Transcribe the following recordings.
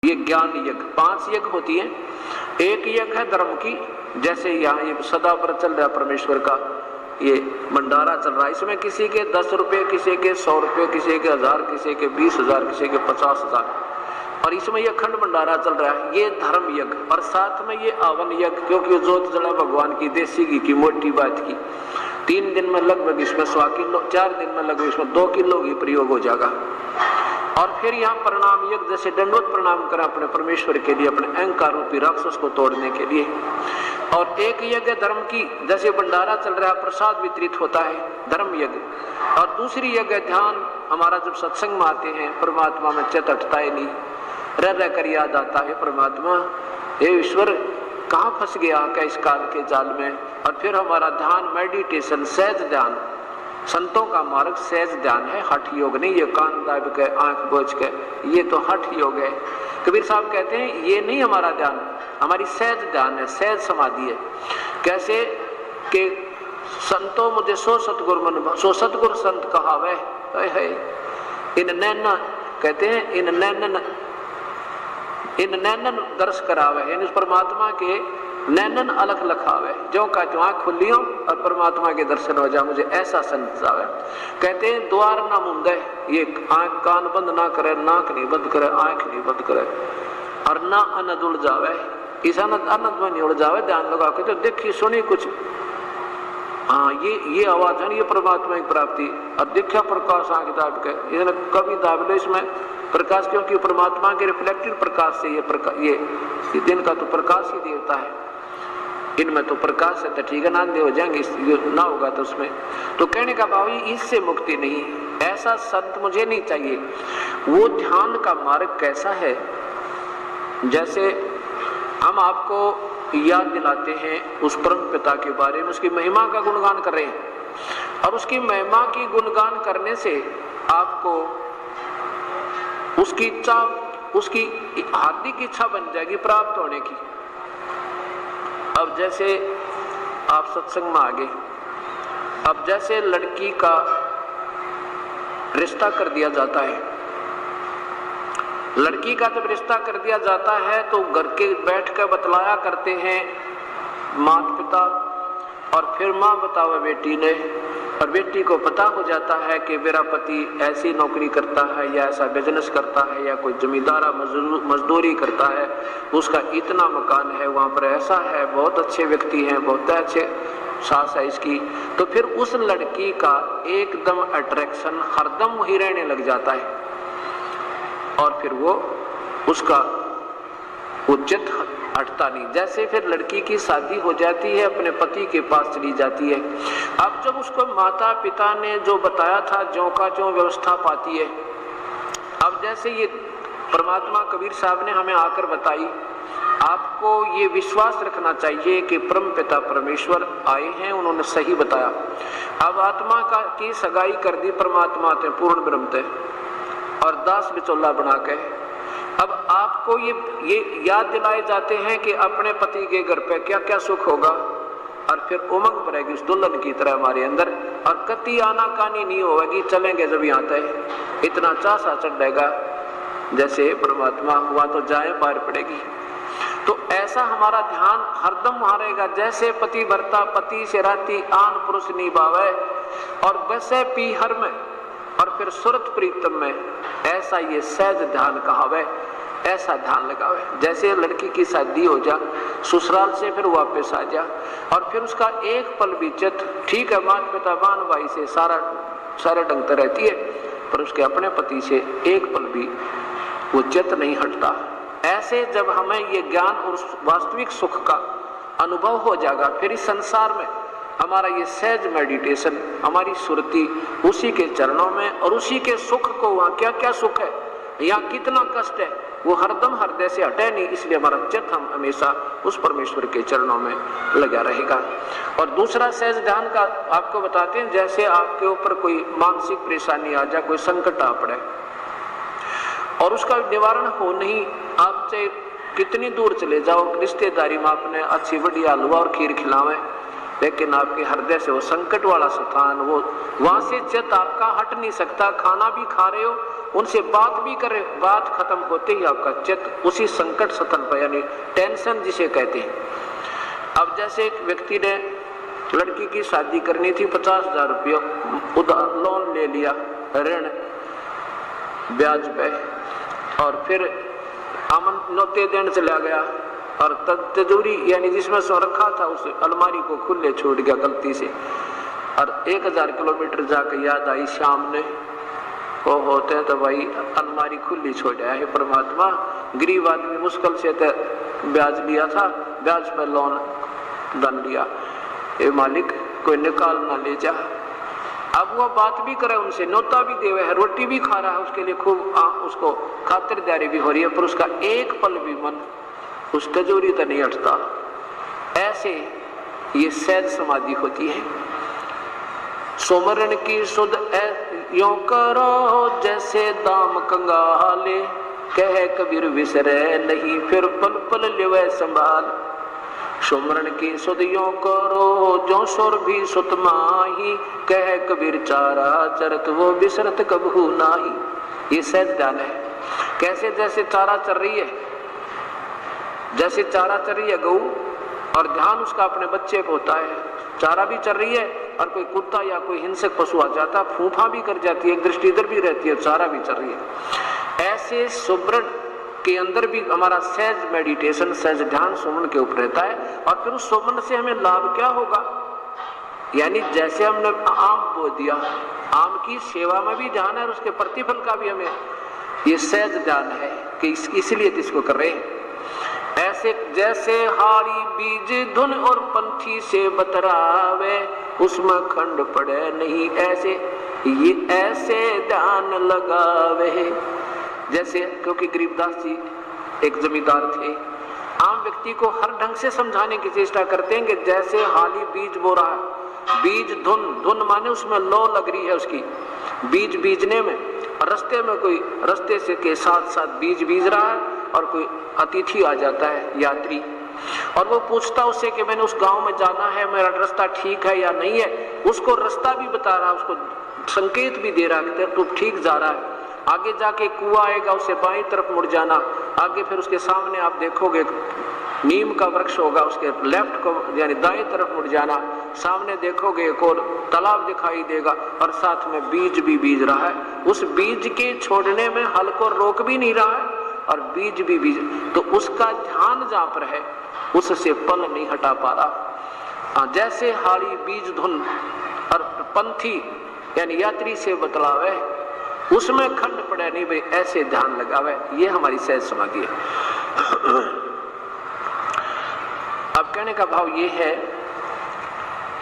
ये ज्ञान यज्ञ। 5 यज्ञ होती है। एक यज्ञ है धर्म की, जैसे यहाँ ये सदा पर चल रहा परमेश्वर का ये भंडारा चल रहा है, इसमें किसी के 10 रुपये, किसी के 100 रुपये, किसी के 1000, किसी के 20,000, किसी के 50,000, और इसमें ये अखंड भंडारा चल रहा है, ये धर्म यज्ञ। और साथ में ये आवन यज्ञ, क्योंकि जोत जला भगवान की, देसी घी की, मोटी बात की। 3 दिन में लगभग इसमें 100 किलो, 4 दिन में लगभग इसमें 2 किलो घी प्रयोग हो जाएगा। और फिर यहाँ प्रणाम यज्ञ, जैसे दंडवत प्रणाम करें अपने परमेश्वर के लिए, अपने अहंकार रूपी राक्षस को तोड़ने के लिए। और एक यज्ञ धर्म की, जैसे भंडारा चल रहा है, प्रसाद वितरित होता है, धर्म यज्ञ। और दूसरी यज्ञ ध्यान, हमारा जब सत्संग में आते हैं परमात्मा में चित्त हटता है नहीं, रह कर याद आता है परमात्मा, हे ईश्वर कहाँ फंस गया क्या इस काल के जाल में। और फिर हमारा ध्यान, मेडिटेशन, सहज ध्यान, संतों का मार्ग सहज ध्यान है, हठ योग नहीं। ये कान दाब के, आंख बोझ के, ये तो हठ योग है। कबीर साहब कहते हैं ये नहीं हमारा ध्यान, हमारी सहज ध्यान है, सहज समाधि है। कैसे कि संतों मुझे सो सतगुर मन, सो सतगुर संत कहावे है। इन नैना, कहते हैं इन नैनन दर्श करावे, इन परमात्मा के नैनन अलख लखावे, जो का जो आँख खुली हो और परमात्मा के दर्शन हो जा, मुझे ऐसा संत जावे। कहते हैं द्वार ना मुंदे, ये आँख कान बंद ना करे, नाक नहीं बंद करे, आँख नहीं बंद करे, और ना अनद उड़ जावे, इस अनद में नहीं उड़ जावे, ध्यान लगा के तो देखी सुनी कुछ, हाँ ये आवाज है, ये परमात्मा की प्राप्ति। और देखा प्रकाश आँख दाब के, इसने कभी दाब लो इसमें प्रकाश, क्योंकि परमात्मा के रिफ्लेक्टेड प्रकाश से ये दिन का तो प्रकाश ही देवता है, इनमें तो प्रकाश है, तो ठीक है, नांदे हो जाएंगे, ना होगा तो उसमें। तो कहने का भाव इससे मुक्ति नहीं, ऐसा संत मुझे नहीं चाहिए। वो ध्यान का मार्ग कैसा है, जैसे हम आपको याद दिलाते हैं उस परम पिता के बारे में, उसकी महिमा का गुणगान कर रहे हैं, और उसकी महिमा की गुणगान करने से आपको उसकी इच्छा, उसकी हार्दिक इच्छा बन जाएगी प्राप्त होने की। अब जैसे आप सत्संग में आ गए, अब जैसे लड़की का रिश्ता कर दिया जाता है, लड़की का जब रिश्ता कर दिया जाता है तो घर के बैठ कर बतलाया करते हैं माता पिता, और फिर माँ बतावे बेटी ने, और बेटी को पता हो जाता है कि मेरा पति ऐसी नौकरी करता है, या ऐसा बिजनेस करता है, या कोई जमींदारा मजदूरी करता है, उसका इतना मकान है, वहाँ पर ऐसा है, बहुत अच्छे व्यक्ति हैं, बहुत अच्छे सास है इसकी। तो फिर उस लड़की का एकदम अट्रैक्शन हरदम वही रहने लग जाता है, और फिर वो उसका उचित हटता नहीं। जैसे फिर लड़की की शादी हो जाती है, अपने पति के पास चली जाती है। अब जब उसको माता पिता ने जो बताया था, ज्यों का ज्यों व्यवस्था पाती है। अब जैसे ये परमात्मा कबीर साहब ने हमें आकर बताई, आपको ये विश्वास रखना चाहिए कि परम पिता परमेश्वर आए हैं, उन्होंने सही बताया। अब आत्मा का की सगाई कर दी परमात्मा थे, पूर्ण ब्रह्म थे, और दास बिचौला बना के। अब आपको ये याद दिलाए जाते हैं कि अपने पति के घर पे क्या क्या सुख होगा, और फिर उमंग भरेगी उस दुल्हन की तरह हमारे अंदर, और कति आनाकानी नहीं होगी, चलेंगे जब यहाँ तक, इतना चासा चढ़ जाएगा जैसे परमात्मा हुआ तो जाए पार पड़ेगी। तो ऐसा हमारा ध्यान हरदम वहाँ रहेगा, जैसे पति भरता पति से राती आन पुरुष निभावे, और वैसे पी हर में, और फिर सुरत प्रीतम में, ऐसा ये सहज ध्यान कहावे, ऐसा ध्यान लगावे। जैसे लड़की की शादी हो जा, ससुराल से फिर वापस आ जा, और फिर उसका एक पल भी चित, ठीक है माता पिता बहन भाई से सारा ढंगता रहती है, पर उसके अपने पति से एक पल भी वो चित नहीं हटता। ऐसे जब हमें ये ज्ञान और वास्तविक सुख का अनुभव हो जाएगा, फिर इस संसार में हमारा ये सहज मेडिटेशन, हमारी सुरति उसी के चरणों में, और उसी के सुख को, वहाँ क्या क्या सुख है, यहाँ कितना कष्ट है, वो हरदम हृदय से हटे नहीं। इसलिए हमारा चित्त हम हमेशा उस परमेश्वर के चरणों में लगा रहेगा। और दूसरा सहज ध्यान का आपको बताते हैं, जैसे आपके ऊपर कोई मानसिक परेशानी आ जाए, कोई संकट आ पड़े, और उसका निवारण हो नहीं, आप चाहे कितनी दूर चले जाओ, रिश्तेदारी में आपने अच्छी बढ़िया हलवा और खीर खिलावे, लेकिन आपके हृदय से वो संकट वाला स्थान, वो वहां से चित्त आपका हट नहीं सकता। खाना भी खा रहे हो उनसे बात भी करे, बात खत्म होते ही आपका चित्त उसी संकट सतन पर, यानी टेंशन जिसे कहते हैं। अब जैसे एक व्यक्ति ने लड़की की शादी करनी थी, 50,000 रुपया उधार लोन ले लिया, ऋण ब्याज पे, और फिर अमन नोते देने चला गया और तिजोरी यानी जिसमें सो रखा था उस अलमारी को खुले छोड़ गया गलती से, और 1000 किलोमीटर जाकर याद आई शाम ने, वो होते हैं तो भाई अलमारी खुली छोड़ आया है परमात्मा, गरीब आदमी मुश्किल से तो ब्याज लिया था, ब्याज पर लोन धन लिया, ये मालिक कोई निकाल ना ले जा। अब वो बात भी करे उनसे, नोता भी देवे है, रोटी भी खा रहा है, उसके लिए खूब उसको खातिरदारी भी हो रही है, पर उसका एक पल भी मन उस तिजोरी तक नहीं हटता। ऐसे ये सहज समाधि होती है। सुमरन की सुध यों करो जैसे दाम कंगाले, कह कबीर विसरे नहीं फिर पल पल लेवे संभाल। सुमरन की सुध यों करो जो सुर भी सुत माही, कह कबीर चारा चरत वो बिसरत कबहू नाही। ये सहज ध्यान है। कैसे? जैसे चारा चर रही है, जैसे चारा चर रही है गऊ, और ध्यान उसका अपने बच्चे पे होता है, चारा भी चर रही है, और कोई कुत्ता या कोई हिंसक पशु आ जाता फूफा भी कर जाती है, एक दृष्टि इधर भी रहती है, चारा भी चल रही है। ऐसे सुमरन के अंदर भी हमारा सहज मेडिटेशन, सहज ध्यान सुमरन के ऊपर रहता है। और फिर उस सुमरन से हमें लाभ क्या होगा? यानी जैसे हमने आम बो दिया, आम की सेवा में भी ध्यान है और उसके प्रतिफल का भी हमें ये सहज ध्यान है कि इसलिए इसको कर रहे हैं। ऐसे जैसे हाड़ी बीज धुन और पंथी से बतरावे, उसमें खंड पड़े नहीं ऐसे, ये ऐसे ध्यान लगावे। जैसे क्योंकि गरीबदास जी एक जमींदार थे, आम व्यक्ति को हर ढंग से समझाने की चेष्टा करते हैं कि जैसे हाली बीज बो रहा है, बीज धुन, धुन माने उसमें लौ लग रही है उसकी, बीज बीजने में, रास्ते में कोई रास्ते से के साथ साथ बीज बीज रहा है, और कोई अतिथि आ जाता है यात्री, और वो पूछता उससे कि मैंने उस गांव में जाना है, मेरा रास्ता ठीक है या नहीं है, उसको रास्ता भी बता रहा, उसको संकेत भी दे रहा है तू ठीक जा रहा है। आगे जाके कुआं आएगा, उसे बाईं तरफ मुड़ जाना, आगे फिर उसके सामने आप देखोगे नीम का वृक्ष होगा, उसके लेफ्ट को यानी दाएं तरफ मुड़ जाना, सामने देखोगे एक और तालाब दिखाई देगा, और साथ में बीज भी बीज रहा है। उस बीज के छोड़ने में हल को रोक भी नहीं रहा है, और बीज भी बीज, तो उसका ध्यान जहां पर है उससे पल नहीं हटा पा रहा। जैसे हाड़ी बीज धुन और पंथी यानी यात्री से बतलावे, उसमें खंड पड़े नहीं भाई, ऐसे ध्यान लगावे। ये हमारी सहज समाधि है। अब कहने का भाव ये है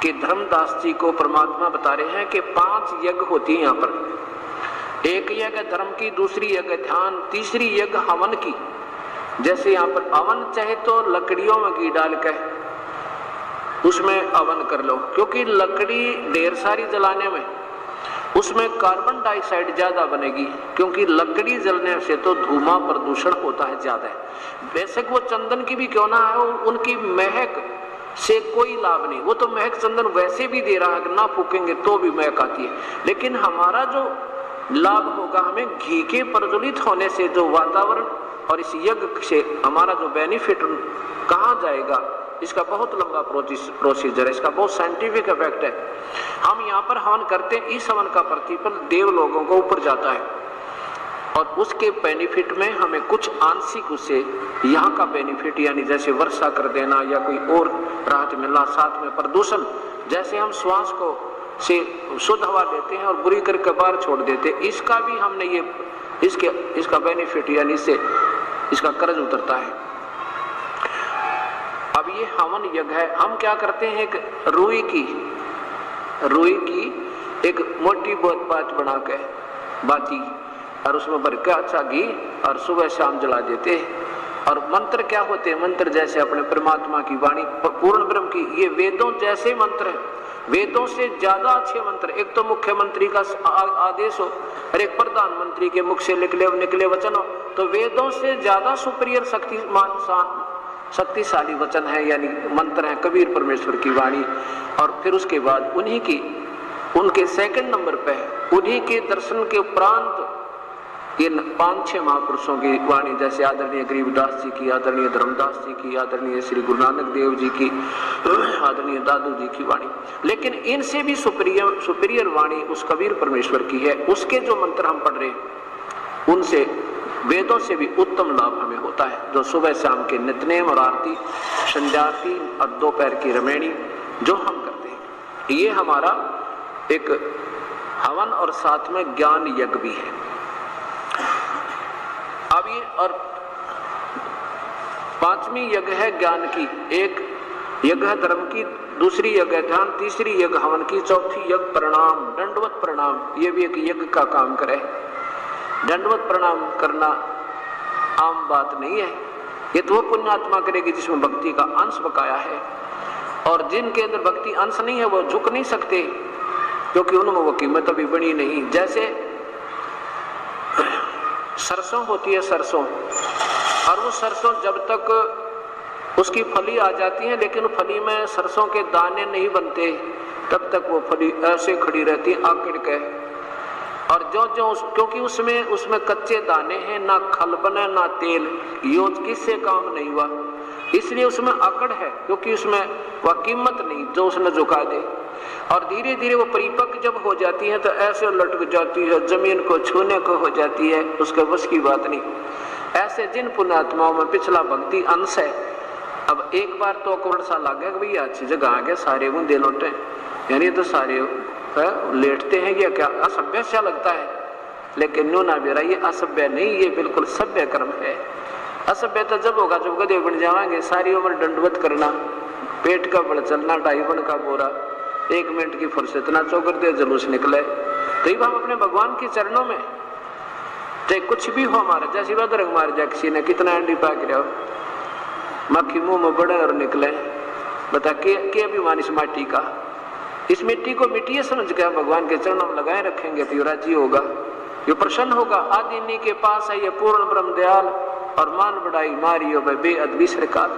कि धर्मदास जी को परमात्मा बता रहे हैं कि 5 यज्ञ होती है यहाँ पर। एक यज्ञ धर्म की, दूसरी यज्ञ ध्यान, तीसरी यज्ञ हवन की। जैसे यहाँ पर हवन चाहे तो लकड़ियों में घी डाल कर उसमें हवन कर लो, क्योंकि लकड़ी ढेर सारी जलाने में उसमें कार्बन डाइऑक्साइड ज्यादा बनेगी, क्योंकि लकड़ी जलने से तो धुआं प्रदूषण होता है ज्यादा। बेशक वो चंदन की भी क्यों ना है, उनकी महक से कोई लाभ नहीं, वो तो महक चंदन वैसे भी दे रहा है, ना फूकेंगे तो भी महक आती है। लेकिन हमारा जो लाभ होगा, हमें घी के प्रज्वलित होने से जो वातावरण और इस यज्ञ से हमारा जो बेनिफिट कहाँ जाएगा, इसका बहुत लंबा प्रोसीजर है, इसका बहुत साइंटिफिक इफेक्ट है। हम यहाँ पर हवन करते हैं, इस हवन का प्रतिफल देव लोगों को ऊपर जाता है, और उसके बेनिफिट में हमें कुछ आंशिक उससे यहाँ का बेनिफिट, यानी जैसे वर्षा कर देना या कोई और राहत मिलना, साथ में प्रदूषण, जैसे हम श्वास को से शुद्ध हवा देते हैं और बुरी करके बाहर छोड़ देते हैं, इसका भी हमने ये इसका बेनिफिट यानी इससे इसका कर्ज उतरता है। अब ये हवन यज्ञ है। हम क्या करते हैं, एक रुई की एक मोटी बहुत बात बना के बाती, और उसमें भर के अच्छा घी, और सुबह शाम जला देते हैं। और मंत्र क्या होते हैं? मंत्र जैसे अपने परमात्मा की वाणी, पूर्ण ब्रह्म की, ये वेदों जैसे मंत्र है, वेदों से ज्यादा अच्छे मंत्र। एक तो मुख्यमंत्री का आदेश हो और एक प्रधानमंत्री के मुख से निकले वचन हो, तो वेदों से ज्यादा सुपीरियर शक्तिशाली वचन है, यानी मंत्र है कबीर परमेश्वर की वाणी। और फिर उसके बाद उन्हीं की, उनके सेकंड नंबर पे उन्हीं के दर्शन के उपरांत इन 5-6 महापुरुषों की वाणी, जैसे आदरणीय गरीबदास जी की, आदरणीय धर्मदास जी की, आदरणीय श्री गुरु नानक देव जी की, आदरणीय दादू जी की वाणी, लेकिन इनसे भी सुपीरियर वाणी उस कबीर परमेश्वर की है। उसके जो मंत्र हम पढ़ रहे हैं उनसे, वेदों से भी उत्तम लाभ हमें होता है। जो सुबह शाम के नित्यनेम और आरती, संध्या आरती और दोपहर की रमैनी जो हम करते हैं, ये हमारा एक हवन और साथ में ज्ञान यज्ञ भी है। अब ये और 5वीं यज्ञ है ज्ञान की, एक यज्ञ है धर्म की, दूसरी यज्ञ है ध्यान, तीसरी यज्ञ हवन की, चौथी यज्ञ प्रणाम, दंडवत प्रणाम। ये भी एक यज्ञ का काम करे। दंडवत प्रणाम करना आम बात नहीं है। ये तो वो पुण्यात्मा करेगी जिसमें भक्ति का अंश बकाया है, और जिनके अंदर भक्ति अंश नहीं है वो झुक नहीं सकते, क्योंकि उनमें वो कीमत अभी बनी नहीं। जैसे सरसों होती है, सरसों, और वो सरसों जब तक उसकी फली आ जाती है, लेकिन फली में सरसों के दाने नहीं बनते, तब तक वो फली ऐसे खड़ी रहती है आकड़ के। और जो क्योंकि उसमें कच्चे दाने हैं, ना खल बने ना तेल, यो किससे काम नहीं हुआ, इसलिए उसमें अकड़ है, क्योंकि उसमें वह कीमत नहीं जो उसने झुका दे। और धीरे धीरे वो परिपक्व जब हो जाती है तो ऐसे लटक जाती है, जमीन को छूने को हो जाती है, उसके बस की बात नहीं। ऐसे जिन पुण्यात्माओं में पिछला भक्ति अंश है, अब एक बार तो अकड़ सा लगे कि भैया अच्छी जगह आ गए, सारे गुंदे लौटे, यानी तो सारे लेटते हैं, या क्या असभ्य सा लगता है। लेकिन नो ना बेरा, ये असभ्य नहीं, ये बिल्कुल सभ्य कर्म है। असभ्यता जब होगा जब गधे बन जाएंगे, सारी उम्र दंडवत करना, पेट का बल चलना, 2.5 बन का बोरा, 1 मिनट की फुर्सत ना चौकर दे जुलूस निकले। तो हम अपने भगवान के चरणों में, चाहे कुछ भी हो हमारा, जैसी बात रंग मार जाए किसी ने, कितना अंडी पा के रहो, मक्खी मुंह में बड़े और निकले, बता के अभिमान इस माटी का। इस मिट्टी को मिट्टी समझ के हम भगवान के चरणों में लगाए रखेंगे तो ये राजी होगा, ये प्रसन्न होगा। आदि इन्हीं के पास है ये पूर्ण ब्रह्म दयाल, और मान बढ़ाई मारियो बेअद बिसर काल।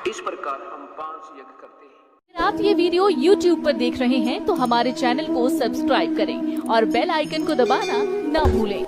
इस प्रकार हम 5 यज्ञ करते हैं। अगर आप ये वीडियो YouTube पर देख रहे हैं तो हमारे चैनल को सब्सक्राइब करें और बेल आइकन को दबाना ना भूलें।